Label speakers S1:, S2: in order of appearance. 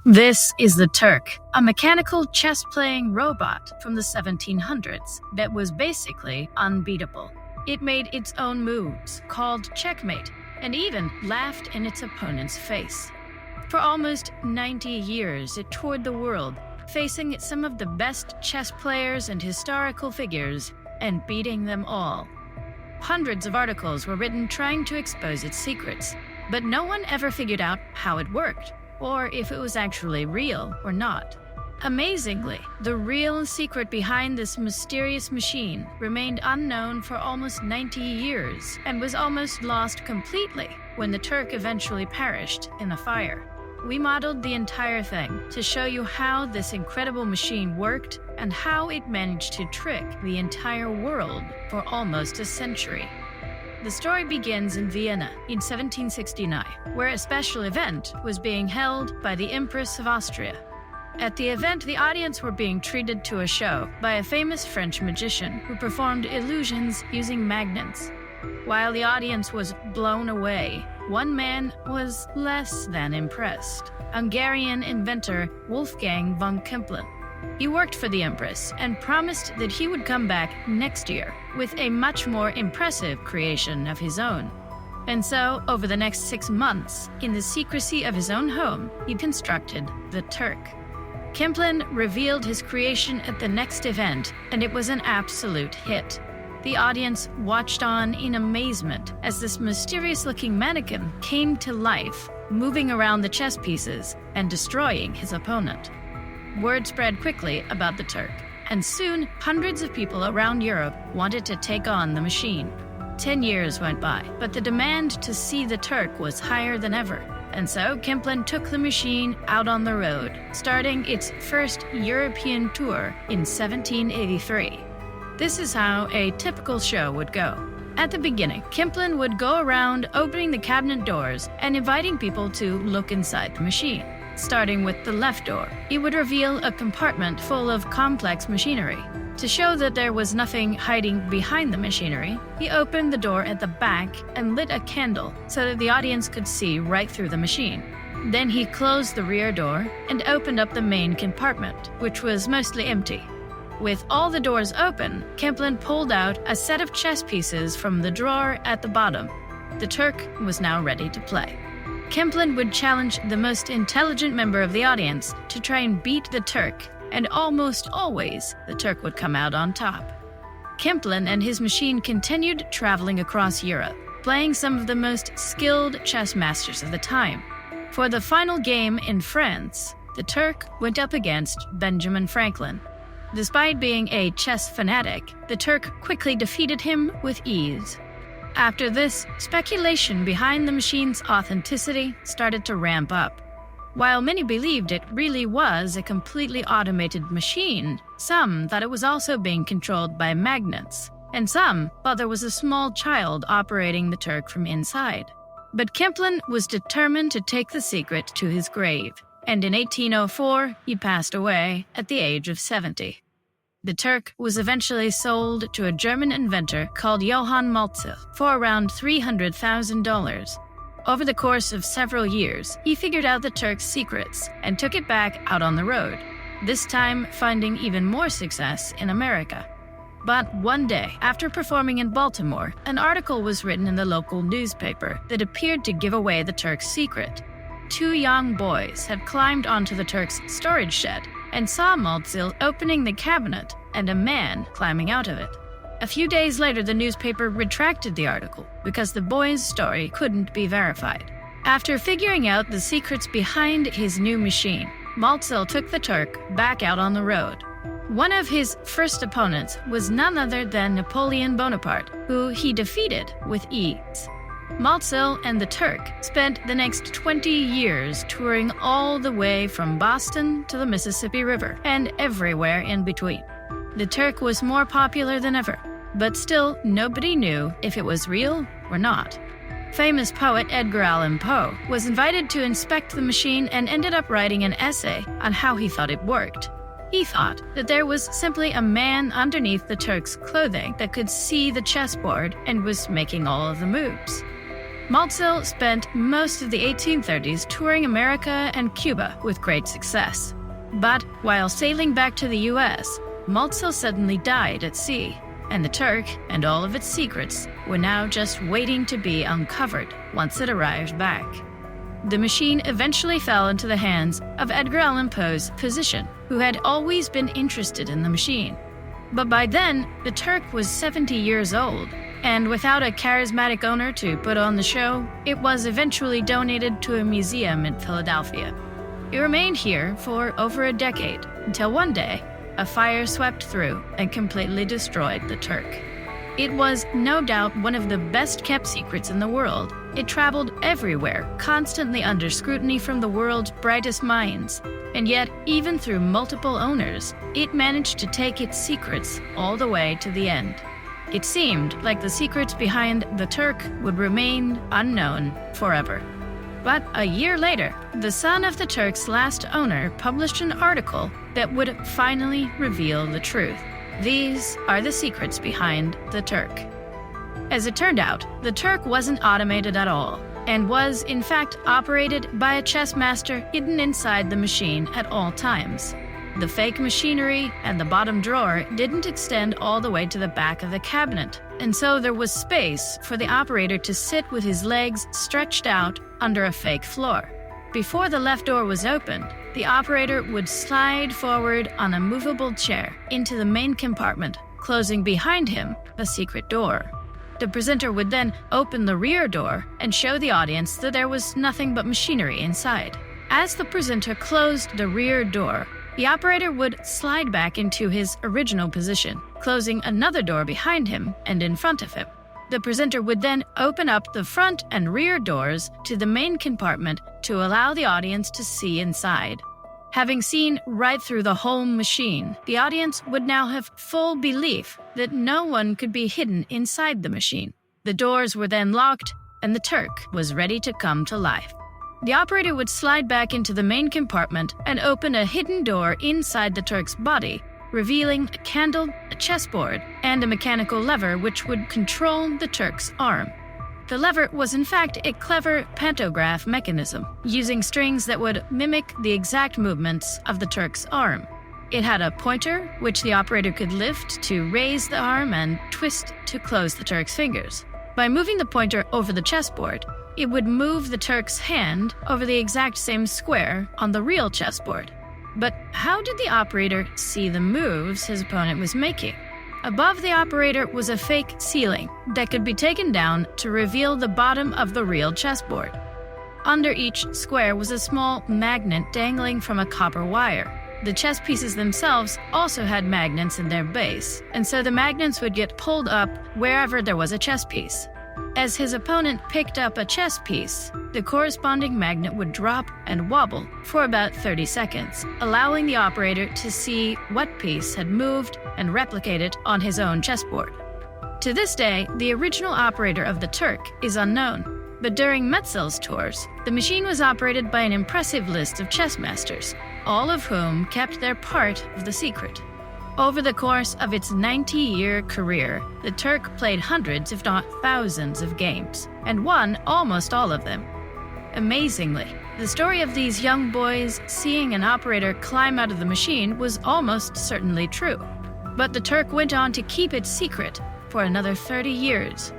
S1: This is the Turk, a mechanical chess-playing robot from the 1700s that was basically unbeatable. It made its own moves, called checkmate, and even laughed in its opponent's face. For almost 90 years, it toured the world, facing some of the best chess players and historical figures, and beating them all. Hundreds of articles were written trying to expose its secrets, but no one ever figured out how it worked, or if it was actually real or not. Amazingly, the real secret behind this mysterious machine remained unknown for almost 90 years and was almost lost completely when the Turk eventually perished in a fire. We modeled the entire thing to show you how this incredible machine worked and how it managed to trick the entire world for almost a century. The story begins in Vienna in 1769, where a special event was being held by the Empress of Austria. At the event, the audience were being treated to a show by a famous French magician who performed illusions using magnets. While the audience was blown away, one man was less than impressed: Hungarian inventor Wolfgang von Kempelen. He worked for the Empress and promised that he would come back next year with a much more impressive creation of his own. And so, over the next 6 months, in the secrecy of his own home, he constructed the Turk. Kempelen revealed his creation at the next event, and it was an absolute hit. The audience watched on in amazement as this mysterious-looking mannequin came to life, moving around the chess pieces and destroying his opponent. Word spread quickly about the Turk, and soon hundreds of people around Europe wanted to take on the machine. 10 years went by, but the demand to see the Turk was higher than ever, and so Kempelen took the machine out on the road, starting its first European tour in 1783. This is how a typical show would go. At the beginning, Kempelen would go around opening the cabinet doors and inviting people to look inside the machine. Starting with the left door, he would reveal a compartment full of complex machinery. To show that there was nothing hiding behind the machinery, he opened the door at the back and lit a candle so that the audience could see right through the machine. Then he closed the rear door and opened up the main compartment, which was mostly empty. With all the doors open, Kempelen pulled out a set of chess pieces from the drawer at the bottom. The Turk was now ready to play. Kempelen would challenge the most intelligent member of the audience to try and beat the Turk, and almost always, the Turk would come out on top. Kempelen and his machine continued traveling across Europe, playing some of the most skilled chess masters of the time. For the final game in France, the Turk went up against Benjamin Franklin. Despite being a chess fanatic, the Turk quickly defeated him with ease. After this, speculation behind the machine's authenticity started to ramp up. While many believed it really was a completely automated machine, some thought it was also being controlled by magnets, and some thought there was a small child operating the Turk from inside. But Kempelen was determined to take the secret to his grave, and in 1804 he passed away at the age of 70. The Turk was eventually sold to a German inventor called Johann Maltze for around $300,000. Over the course of several years, he figured out the Turk's secrets and took it back out on the road, this time finding even more success in America. But one day, after performing in Baltimore, an article was written in the local newspaper that appeared to give away the Turk's secret. 2 young boys had climbed onto the Turk's storage shed and saw Maltze opening the cabinet and a man climbing out of it. A few days later, the newspaper retracted the article because the boys' story couldn't be verified. After figuring out the secrets behind his new machine, Maltze took the Turk back out on the road. One of his first opponents was none other than Napoleon Bonaparte, who he defeated with ease. Maltze and the Turk spent the next 20 years touring all the way from Boston to the Mississippi River and everywhere in between. The Turk was more popular than ever, but still nobody knew if it was real or not. Famous poet Edgar Allan Poe was invited to inspect the machine and ended up writing an essay on how he thought it worked. He thought that there was simply a man underneath the Turk's clothing that could see the chessboard and was making all of the moves. Maltzel spent most of the 1830s touring America and Cuba with great success. But while sailing back to the US, Maltzel suddenly died at sea, and the Turk and all of its secrets were now just waiting to be uncovered once it arrived back. The machine eventually fell into the hands of Edgar Allan Poe's physician, who had always been interested in the machine. But by then, the Turk was 70 years old, and without a charismatic owner to put on the show, it was eventually donated to a museum in Philadelphia. It remained here for over a decade, until one day, a fire swept through and completely destroyed the Turk. It was no doubt one of the best-kept secrets in the world. It traveled everywhere, constantly under scrutiny from the world's brightest minds. And yet, even through multiple owners, it managed to take its secrets all the way to the end. It seemed like the secrets behind the Turk would remain unknown forever. But a year later, the son of the Turk's last owner published an article that would finally reveal the truth. These are the secrets behind the Turk. As it turned out, the Turk wasn't automated at all, and was in fact operated by a chess master hidden inside the machine at all times. The fake machinery and the bottom drawer didn't extend all the way to the back of the cabinet, and so there was space for the operator to sit with his legs stretched out under a fake floor. Before the left door was opened, the operator would slide forward on a movable chair into the main compartment, closing behind him the secret door. The presenter would then open the rear door and show the audience that there was nothing but machinery inside. As the presenter closed the rear door, the operator would slide back into his original position, closing another door behind him and in front of him. The presenter would then open up the front and rear doors to the main compartment to allow the audience to see inside. Having seen right through the whole machine, the audience would now have full belief that no one could be hidden inside the machine. The doors were then locked, and the Turk was ready to come to life. The operator would slide back into the main compartment and open a hidden door inside the Turk's body, revealing a candle, a chessboard, and a mechanical lever which would control the Turk's arm. The lever was in fact a clever pantograph mechanism, using strings that would mimic the exact movements of the Turk's arm. It had a pointer, which the operator could lift to raise the arm and twist to close the Turk's fingers. By moving the pointer over the chessboard, it would move the Turk's hand over the exact same square on the real chessboard. But how did the operator see the moves his opponent was making? Above the operator was a fake ceiling that could be taken down to reveal the bottom of the real chessboard. Under each square was a small magnet dangling from a copper wire. The chess pieces themselves also had magnets in their base, and so the magnets would get pulled up wherever there was a chess piece. As his opponent picked up a chess piece, the corresponding magnet would drop and wobble for about 30 seconds, allowing the operator to see what piece had moved and replicate it on his own chessboard. To this day, the original operator of the Turk is unknown, but during Metzel's tours, the machine was operated by an impressive list of chess masters, all of whom kept their part of the secret. Over the course of its 90-year career, the Turk played hundreds, if not thousands, of games, and won almost all of them. Amazingly, the story of these young boys seeing an operator climb out of the machine was almost certainly true. But the Turk went on to keep its secret for another 30 years,